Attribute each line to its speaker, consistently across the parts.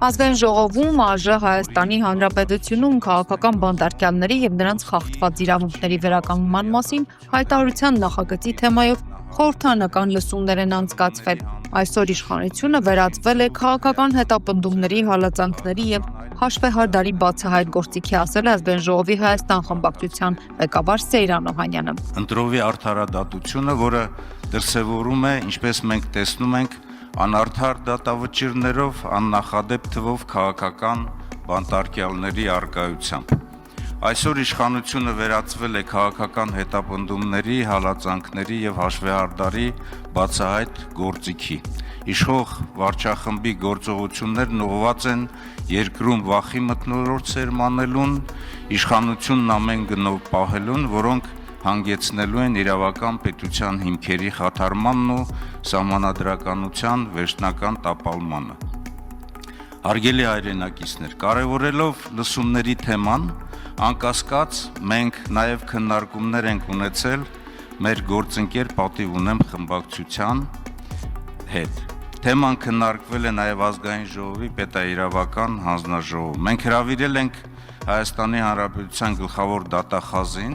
Speaker 1: Ազգային ժողովում ԱԺ Հայաստանի Հանրապետությունում քաղաքական բանտարկյալների եւ նրանց խախտված իրավունքների վերականգնման մասին հայտարարության նախագծի թեմայով խորհրդանական լսումներ են անցկացվել։ Այսօր իշխանությունը վերածվել է քաղաքական հետապնդումների, հալածանքների եւ հաշվեհարդարի բացահայտ գործիքի, ասել է Ազգային ժողովի Հայաստան խմբակցության ղեկավար Սեյրան Օհանյանը։
Speaker 2: Ընտրովի արդարադատությունը, որը դրսևորում է, ինչպես մենք տեսնում ենք, անարդար դատավճիռներով, աննախադեպ թվով քաղաքական բանտարկյալների առկայությամբ։ Այսօր իշխանությունը վերածվել է քաղաքական հետապնդումների, հալածանքների եւ հաշվեհարդարի բացահայտ գործիքի։ Իշխող վարչախմբի գործողություններն ուղղված են երկրում վախի մթնոլորտ սերմանելուն, իշխանությունն ամեն գնով պահելուն, որոնք հանգեցնելու են իրավական պետության հիմքերի խաթարմանն ու սահմանադրականության վերջնական տապալմանը։ Հարգելի հայրենակիցներ, կարևորելով լսումների թեման, անկասկած մենք նաև քննարկումներ ենք ունեցել մեր գործընկեր պատիվ ունեմ խմբակցության հետ։ Թեման քննարկվել է նաև Ազգային ժողովի պետաիրավական հանձնաժողովում։ Մենք հրավիրել ենք Հայաստանի Հանրապետության գլխավոր դատախազին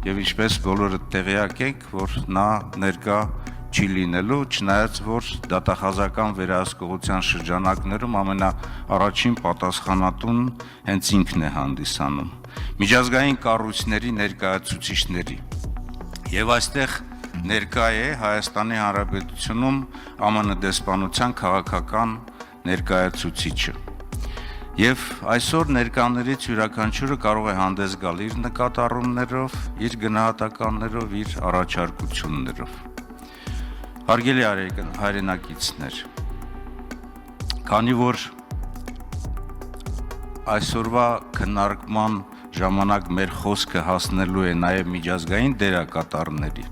Speaker 2: եւ ինչպես բոլորը տեղյակ եք, որ նա ներկա չի լինելու, չնայած որ դատախազական վերահսկողության շրջանակներում ամենաառաջին պատասխանատուն հենց ինքն է հանդիսանում միջազգային կառույցների ներկայացուցիչների։ Եվ այստեղ ներկա է Հայաստանի Հանրապետությունում ԱՄՆ դեսպանության քաղաքական ներկայացուցիչը։ Եվ այսօր ներկաներից յուրաքանչյուրը կարող է հանդես գալ իր նկատառումներով, իր գնահատականներով, իր առաջարկություններով։ Հարգելի հայրենակիցներ, քանի որ այսօրվա քննարկման ժամանակ մեր խոսքը հասնելու է նաև միջազգային դերակատարների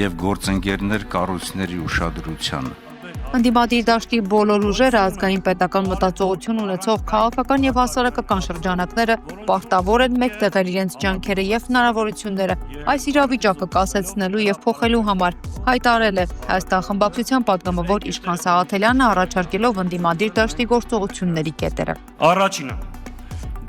Speaker 2: եւ գործընկերներ կառույցների ուշադրությանը,
Speaker 1: Ընդդիմադիր դաշտի բոլոր ուժերը, ազգային պետական մտածողություն ունեցող քաղաքական եւ հասարակական շրջանակները պարտավոր են մեկտեղել իրենց ջանքերը եւ հնարավորությունները այս իրավիճակը կասեցնելու եւ փոխելու համար, հայտարարել է Հայաստան խմբակցության պատգամավոր Իշխան Սաղաթելյանը, առաջարկելով ընդդիմադիր դաշտի գործողությունների կետերը։
Speaker 3: Առաջինը,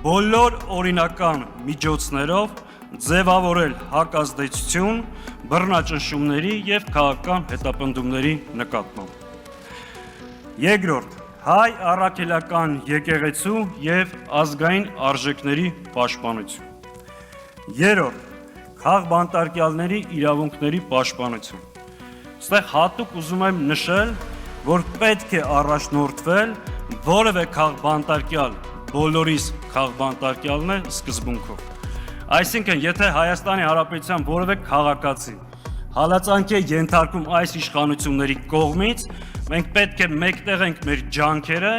Speaker 3: բոլոր օրինական միջոցներով ձևավորել հակազդեցություն, բռնաճնշումների եւ քաղաքական հետապնդումների նկատմամբ։ Երկրորդ, հայ առաքելական եկեղեցու եւ ազգային արժեքների պաշտպանություն։ Երրորդ, քաղբանտարկյալների իրավունքների պաշտպանություն։ Այստեղ հատուկ ուզում եմ նշել, որ պետք է առաջնորդվել որևէ քաղբանտարկյալ, բոլորիս քաղբանտարկյալն է սկզբունքով։ Այսինքն, եթե Հայաստանի Հանրապետության որևէ քաղաքացի հալածանքի է ենթարկում այս իշխանությունների կողմից, մենք պետք է մեկտեղենք մեր ջանքերը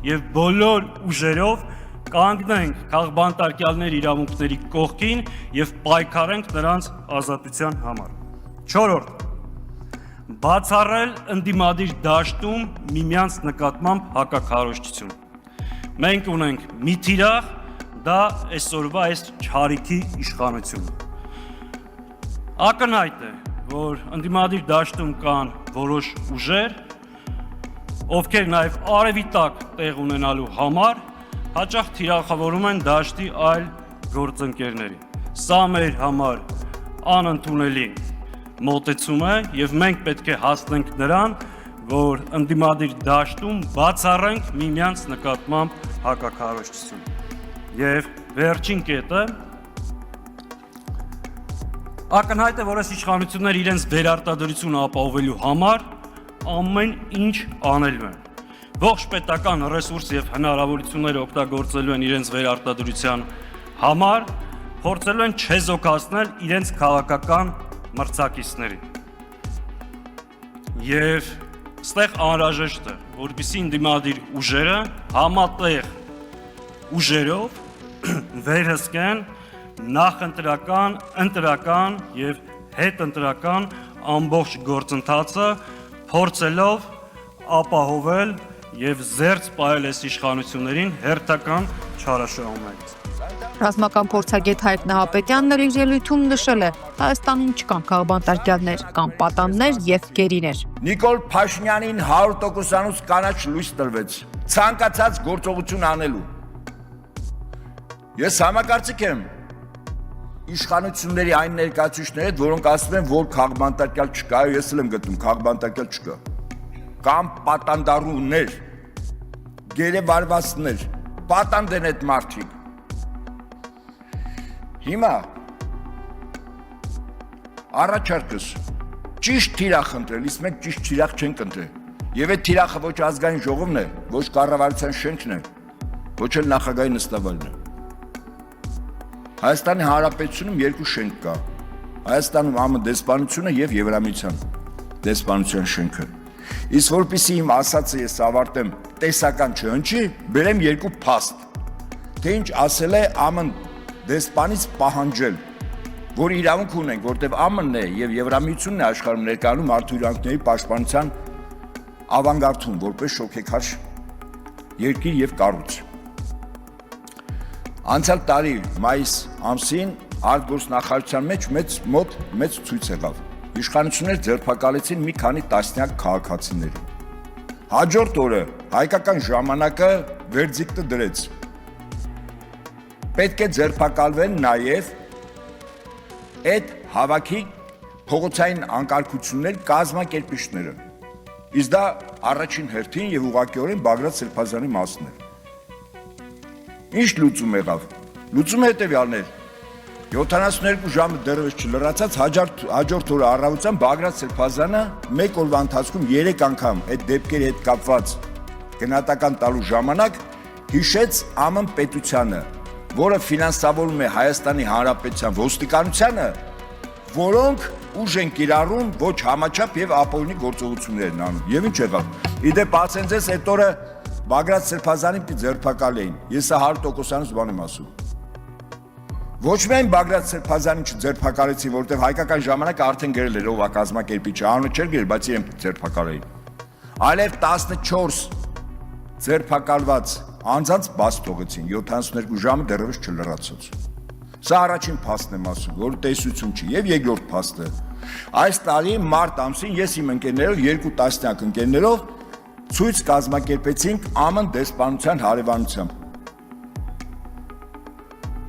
Speaker 3: եւ բոլոր ուժերով կանգնենք քաղբանտարկյալների իրավունքների կողքին եւ պայքարենք նրանց ազատության համար։ Չորրորդ, բացառել ընդդիմադիր դաշտում միմյանց նկատմամբ հակաքարոզչություն։ Մենք ունենք մի թիրախ, դա այսօրվա այս չարիքի իշխանությունը։ Ակնհայտ է, որ ընդդիմադիր դաշտում կան որոշ ուժեր, ովքեր նաև արևի տակ տեղ ունենալու համար հաճախ թիրախավորում են դաշտի այլ գործընկերների։ Սա մեր համար անընդունելի մոտեցում է եւ մենք պետք է հասնենք նրան, որ ընդդիմադիր դաշտում բացառենք միմյանց նկատմամբ հակաքարոզչություն։ Եվ վերջին կետը ակնհայտ է, որ այս իշխանությունները իրենց վերարտադրությունը ապահովելու համար ամեն ինչ անելու են։ Ողջ պետական ռեսուրս եւ հնարավորությունները օգտագործելու են իրենց վերարտադրության համար, փորձելու են չեզոքացնել իրենց քաղաքական մրցակիցներին։ Եվ այստեղ անհրաժեշտ է, որպեսզի ընդդիմադիր ուժերը համատեղ ուժերով վերհսկեն նախընտրական, ընտրական եւ հետընտրական ամբողջ գործընթացը, փորձելով ապահովել եւ զերծ պահել այս իշխանություններին հերթական չարաշահումներից։
Speaker 1: Ռազմական փորձագետ Հայկ Նահապետյանն իր ելույթում նշել է. Հայաստանում չկան քաղբանտարկյալներ, կան պատաններ եւ գերիներ։
Speaker 4: Նիկոլ Փաշինյանին 100%-անոց կանաչ լույս տրվեց ցանկացած գործողություն անելու։ Ես համակարծիք եմ իշխանությունների այն ներկայացուցիչների հետ, որոնք ասում են, որ քաղբանտարկյալ չկա, ես էլ եմ գտնում քաղբանտարկյալ չկա։ Կամ պատանդարուներ, գերեվարվածներ, պատանդ են այդ մարդիկ։ Հիմա առաջարկս ճիշտ թիրախ ընտրել, իսկ մենք ճիշտ թիրախ չենք ընտրել։ Եվ այդ թիրախը ոչ ազգային ժողովն է, ոչ կառավարության շենքն է, ոչ էլ նախագահի նստավայրն է։ Հայաստանի Հանրապետությունում երկու շենք կա։ Հայաստանում ԱՄՆ դեսպանությունը եւ Եվրամիության դեսպանության շենքը։ Իսկ որպեսզի իմ ասածը ես ավարտեմ, տեսական չհնչի, բերեմ երկու փաստ։ Թե ինչ ասել է ԱՄՆ դեսպանից պահանջել, որ իրավունք ունենք, որտեղ ԱՄՆ-ն է եւ Եվրամիությունն է աշխարհում ներկայանում մարդու իրավունքների պաշտպանության ավանգարդում, որպես շոքեքարշ երկիր եւ կառույց։ Անցյալ տարի մայիս ամսին արտգործնախարարության մեջ մեծ ցույց եղավ։ Իշխանությունները ձերբակալեցին մի քանի տասնյակ քաղաքացիների։ Հաջորդ օրը հայկական ժամանակը վերդիկտը դրեց։ Պետք է ձերբակալվեն նաև այդ հավաքի փողոցային անկարգություններ կազմակերպիչները։ Իսկ դա առաջին հերթին եւ ուղղակիորեն Բագրատ Սրբազանի մասն է։ Ինչ լուծում եղավ։ Լուծումը հետևյալն էր։ 72 ժամը դեռևս չլրացած հաջորդ օրը առավոտյան Բագրատ Սրբազանը մեկ օրվա ընթացքում 3 անգամ այդ դեպքերի հետ կապված գնահատական տալու ժամանակ հիշեց ԱՄՆ պետությանը, որը ֆինանսավորում է Հայաստանի Հանրապետության ոստիկանությանը, որոնք ուժ են կիրառում ոչ համաչափ եւ ապօրինի գործողություններ են անում։ Եվ ինչ եղավ։ Իդեպ ասեն ձեզ այդ օրը Բագրատ Սրբազանին պիտի ձերբակալեին։ Ես 100%-անոց բան եմ ասում։ Ոչ միայն Բագրատ Սրբազանին չձերբակալեցին, որովհետև հայկական ժամանակը արդեն գրել էր ով է կազմակերպիչը, անունը չէր գրել, բայց իրեն ձերբակալեին։ Այլև 14 ձերբակալված անձանց բաց թողեցին, 72 ժամը դեռևս չլրացած։ Սա առաջին փաստն եմ ասում, որ տեսություն չի, եւ երկրորդ փաստը։ Այս տարի մարտ ամսին ես իմ ընկերներով, 2 տասնյակ ընկերներով ցույց կազմակերպեցինք ԱՄՆ դեսպանության հարևանությամբ։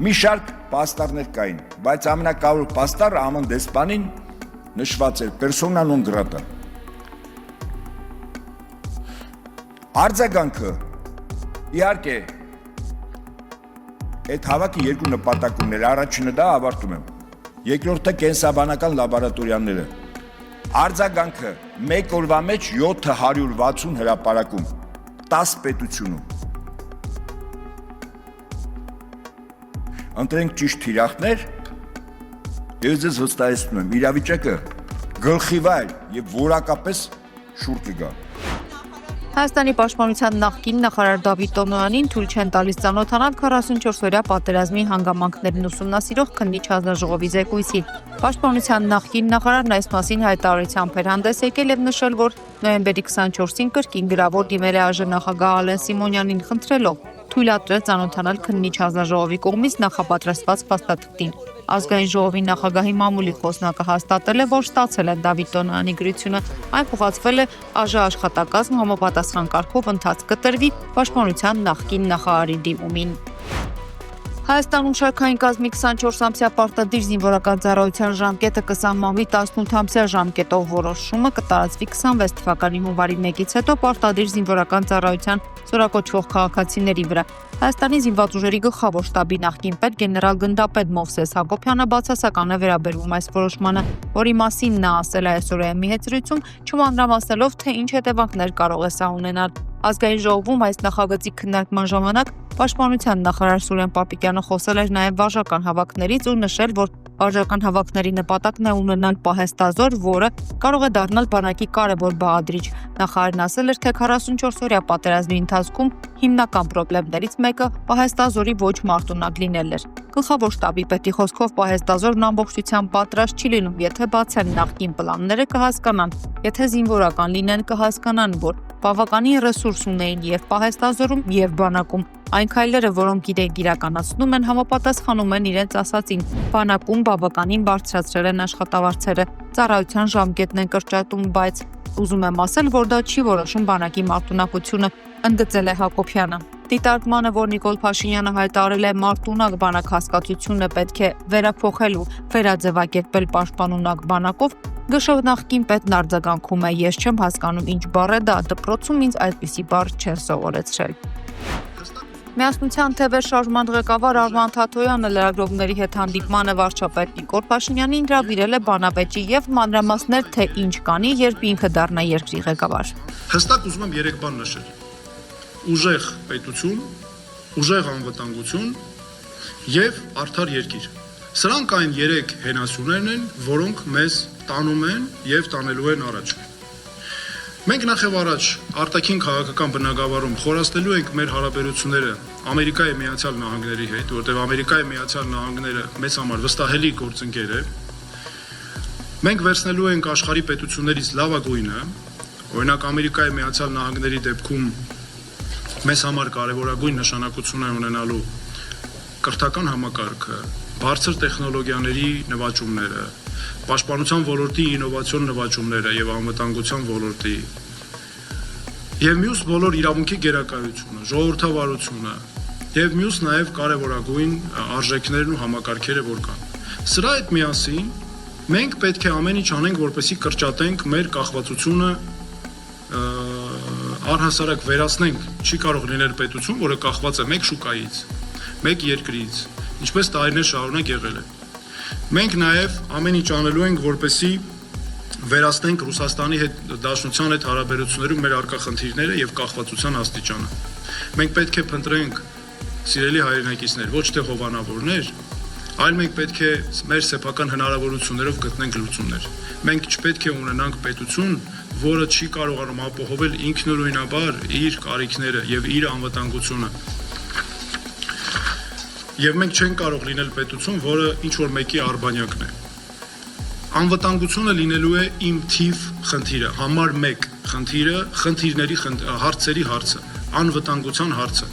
Speaker 4: Մի շարք պաստառներ կային, բայց ամենակարևոր պաստառը ԱՄՆ դեսպանին նշված էր persona non grata։ Արձագանքը իհարկե այդ հավաքի երկու նպատակ ուներ, առաջինը դա ավարտում եմ, երկրորդը կենսաբանական լաբորատորիաները։ Արձագանքը մեկ օրվա մեջ 760 հրապարակում 10 պետությունում։ Ընտրենք ճիշտ թիրախներ, ես ձեզ վստահեցնում եմ, իրավիճակը գլխիվայր եւ որակապես շուռ կգա։
Speaker 1: Հայաստանի պաշտպանության նախկին նախարար Դավիթ Տոնոյանին թույլ չեն տալիս ծանոթանալ 44-օրյա պատերազմի հանգամանքներն ուսումնասիրող քննիչ հանձնաժողովի զեկույցին։ Պաշտպանության նախկին նախարարն այս մասին հայտարարությամբ էր հանդես եկել եւ նշել, որ նոյեմբերի 24-ին կրկին գրավոր դիմել է ԱԺ նախագահ Ալեն Սիմոնյանին խնդրելով թույլատրել ծանոթանալ քննիչ հանձնաժողովի կողմից նախապատրաստված փաստաթղթին։ Ազգային ժողովի նախագահի մամուլի խոսնակը հաստատել է, որ ստացել են Դավիթ Տոնոյանի գրությունը, այն փոխածվել է ԱԺ աշխատակազմ համապատասխան կարգով ընթաց կտրվի պաշտպանության նախկին նախարարի դիմումին։ Հայաստանում շարքային կազմի 24-ամսյա պարտադիր զինվորական ծառայության ժամկետը կսահմանվի 18-ամսյա ժամկետով որոշումը կտարածվի 26 թվականի հունվարի 1-ից հետո պարտադիր զինվորական ծառայության զորակոչվող քաղաքացիների վրա։ Հայաստանի զինված ուժերի գլխավոր շտաբի նախկին պետ գեներալ գնդապետ Մովսես Հակոբյանը բացասական է վերաբերվում այս որոշմանը, որի մասին նա ասել է այսօր մի հետզրույցում, չմանրամասնելով, թե ինչ հետևանքներ կարող է սա ունենալ։ Ազգային ժողովում այս նախագծի քննարկման ժամանակ Պաշտպանության նախարար Սուրեն Պապիկյանը խոսել էր նաև վարժական հավաքներից ու նշել, որ վարժական հավաքների նպատակն է ունենալ պահեստազոր, որը կարող է դառնալ բանակի կարևոր բաղադրիչ։ Նախարարն ասել էր, թե 44-օրյա պատերազմի ընթացքում հիմնական խնդիրներից մեկը պահեստազորի ոչ մարտունակ լինելն էր։ Գլխավոր շտաբի պետի խոսքով պահեստազորն ամբողջությամբ պատրաստ չի լինում, եթե բացեն նախկին պլանները կհասկանան, եթե զինվորական լինեն կհասկանան, որ բավականին ռեսուրս ունեին եւ պահեստազորում եւ բանակում։ Այն քայլերը, որոնք իրենք իրականացնում են, համապատասխանում են իրենց ասացին։ Բանակում բավականին բարձրացրել են աշխատավարձերը, ծառայության ժամկետն են կրճատում, բայց ուզում եմ ասել, որ դա չի որոշում բանակի մարտունակությունը, ընդգծել է Հակոբյանը։ Դիտարկմանը, որ Նիկոլ Փաշինյանը հայտարարել է մարտունակ բանակ հասկացությունը պետք է վերափոխել ու վերաձևակերպել պաշտպանունակ բանակով, ԳՇ նախկին պետն արձագանքում է. ես չեմ հասկանում ինչ բառ է դա, դպրոցում ինձ այդպիսի բառ չեն սովորեցրել։ Միասնության ԹՎ շարժման ղեկավար Արման Թաթոյանը լրագրողների հետ հանդիպմանը վարչապետ Նիկոլ Փաշինյանին հրավիրել է բանավեճի եւ մանրամասներ, թե ինչ կանի, երբ ինքը դառնա երկրի ղեկավար։
Speaker 5: Հստակ ուզում եմ 3 բան նշել. ուժեղ պետություն, ուժեղ անվտանգություն եւ արդար երկիր։ Սրանք այն 3 հենասյուներն են, որոնք մեզ տանում են եւ տանելու են առաջ։ Մենք նախ եւ առաջ արտաքին քաղաքական բնագավառում խորացնելու ենք մեր հարաբերությունները Ամերիկայի Միացյալ Նահանգների հետ, որտեղ Ամերիկայի Միացյալ Նահանգները մեզ համար վստահելի գործընկեր է։ Մենք վերցնելու ենք աշխարհի պետություններից լավագույնը, օրինակ Ամերիկայի Միացյալ Նահանգների դեպքում մեզ համար կարևորագույն նշանակություն է ունենալու կրթական համակարգը, բարձր տեխնոլոգիաների նվաճումները, պաշտպանության ոլորտի ինովացիոն նվաճումները եւ անվտանգության ոլորտի եւ մյուս բոլոր իրավունքի գերակայությունը, ժողովրդավարությունը եւ մյուս նաեւ կարևորագույն արժեքներն ու համակարգերը որ կան։ Սրա հետ միասին մենք պետք է ամեն ինչ անենք, որպեսզի կրճատենք մեր կախվածությունը առհասարակ վերացնենք, չի կարող լինել պետություն, որը կախված է մեկ շուկայից, մեկ երկրից, ինչպես տարիներ շարունակ եղել է։ Մենք նաև ամեն ինչ անելու ենք, որպեսզի վերացնենք Ռուսաստանի հետ Դաշնության հետ հարաբերություններում մեր առկա խնդիրները եւ կախվածության աստիճանը։ Մենք պետք է փնտրենք, սիրելի հայրենակիցներ, ոչ թե հովանավորներ, այլ մենք պետք է մեր սեփական հնարավորություններով գտնենք լուծումներ։ Մենք չպետք է ունենանք պետություն, որը չի կարողանում ապահովել ինքնուրույնաբար իր կարիքները եւ իր անվտանգությունը։ Եվ մենք չենք կարող լինել պետություն, որը ինչ-որ մեկի արբանյակն է։ Անվտանգությունը լինելու է իմ թիվ խնդիրը, համար 1 խնդիրը, խնդիրների հարցերի հարցը, անվտանգության հարցը։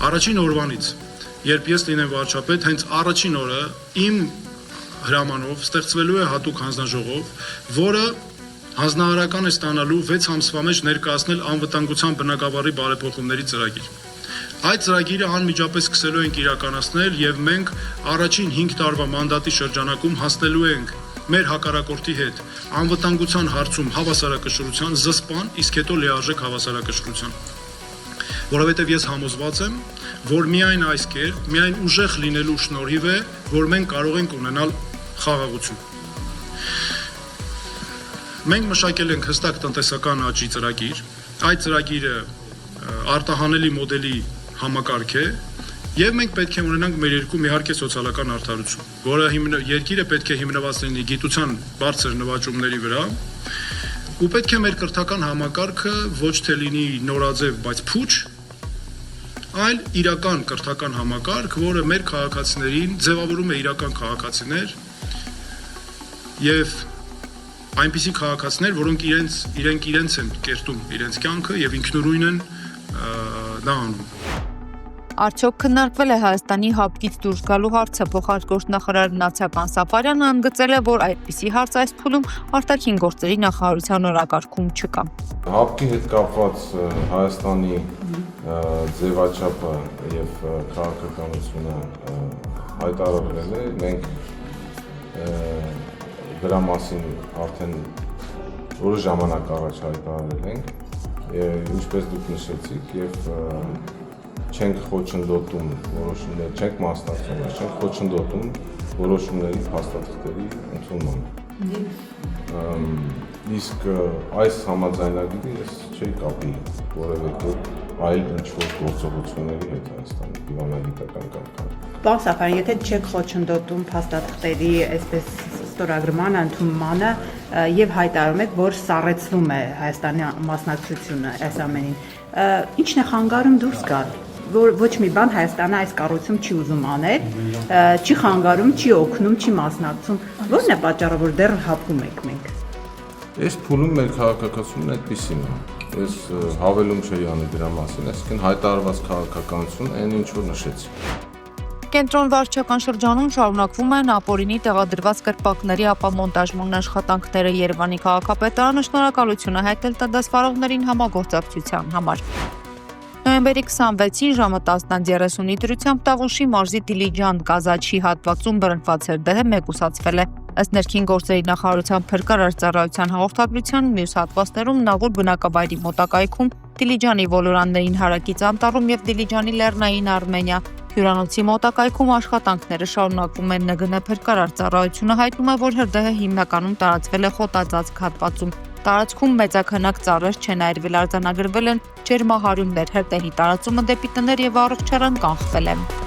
Speaker 5: Առաջին օրվանից, երբ ես լինեմ վարչապետ, հենց առաջին օրը իմ հրամանով ստեղծվելու է հատուկ հանձնաժողով, որը հանձնարարական է ստանալու 6 ամսվա մեջ ներկայացնել անվտանգության բնագավառի բարեփոխումների ծրագիր։ Այդ ծրագիրը անմիջապես սկսելու ենք իրականացնել եւ մենք առաջին 5 տարվա մանդատի շրջանակում հասնելու ենք մեր հակառակորդի հետ անվտանգության հարցում հավասարակշռության զսպան, իսկ հետո լիարժեք հավասարակշռության։ Որովհետեւ ես համոզված եմ, որ միայն այս կերպ, միայն ուժեղ լինելու շնորհիվ է, որ մենք կարող ենք ունենալ խաղաղություն։ Մենք մշակել ենք հստակ տնտեսական աճի ծրագիր, այդ ծրագիրը արտահանելի մոդելի համակարգ է եւ մենք պետք է ունենանք մեր երկում իհարկե սոցիալական արդարություն, որը երկիրը պետք է հիմնված լինի գիտության բարձր նվաճումների վրա ու պետք է մեր կրթական համակարգը ոչ թե լինի նորաձև, բայց փուչ, այլ իրական կրթական համակարգ, որը մեր քաղաքացիներին ձևավորում է իրական քաղաքացիներ եւ այնպիսի քաղաքացիներ, որոնք իրենց են կերտում իրենց կյանքը եւ ինքնուրույն են դա անում։
Speaker 1: Արդյոք քննարկվել է Հայաստանի հապկից դուրս գալու հարցը, փոխարտգործնախարար Նացիական Սաֆարյանը ընդգծել է, որ այդպիսի հարց այս փուլում արտաքին գործերի նախարարության օրակարգում չկա։
Speaker 6: Հապկի հետ կապված Հայաստանի ձևաչափը եւ քաղաքականությունը հայտարարվել է, մենք դրա մասին արդեն որոշ ժամանակ առաջ հայտարարել ենք, ինչպես դուք նշեցիք, եւ չենք խոչընդոտում որոշումներ, չենք մասնակցում, չենք խոչընդոտում որոշումների փաստաթղթերի ընդունմանը։ Իսկ այս համաձայնագիրը ես չի կապի որևէ այլ ինչ-որ գործողությունների հետ Հայաստանի դիվանագիտական կարգավորում։
Speaker 7: Պարոն Սաֆարյան, եթե չեք խոչընդոտում փաստաթղթերի այսպես ստորագրմանը, ընդունմանը եւ հայտարարում եք, որ սառեցվում է Հայաստանի մասնակցությունը այս ամենին, ի՞նչն է խանգարում դուրս գալ, որ ոչ մի բան Հայաստանը այս կառույցում չի ուզում անել, չի խանգարում, չի օգնում, չի մասնակցում, ո՞րն է պատճառը, որ դեռ հապկում եք մենք։
Speaker 6: Այս փուլում մեր քաղաքականությունն այդպեսին է։ ես հավելում չէի անի դրա մասին, այսինքն հայտարարված քաղաքականություն այն ինչ որ նշեցի։
Speaker 1: Կենտրոն վարչական շրջանում շարունակվում են ապօրինի տեղադրված կրպակների ապամոնտաժման աշխատանքները։ Երևանի քաղաքապետարանը շնորհակալություն է հայտնել տնտեսվարողներին համագործակցության համար։ Նոյեմբերի 26-ին ժամը 10:30-ի դրությամբ Տավուշի մարզի Դիլիջան Կազաչի հատվածում բռնկված հրդեհը մեկուսացվել է։ Ըստ ներքին գործերի նախարարության փրկարար ծառայության հաղորդագրության մյուս հատվածներում Նաղուր բնակավայրի մոտակայքում, Դիլիջանի ոլորաններին հարակից անտառում եւ Դիլիջանի լեռնային Արմենիա հյուրանոցի մոտակայքում աշխատանքները շարունակվում են։ ՆԳՆ փրկարար ծառայությունը հայտնում է, որ հրդեհը հիմնականում տարածվել է խոտածածկ հատվածում։ Տարածքում մեծաքանակ ծառեր չեն այրվել, արձանագրվել են ջերմահարյուններ, հրդեհի տարածումը դեպի տներ եւ առողջարան կանխվել է։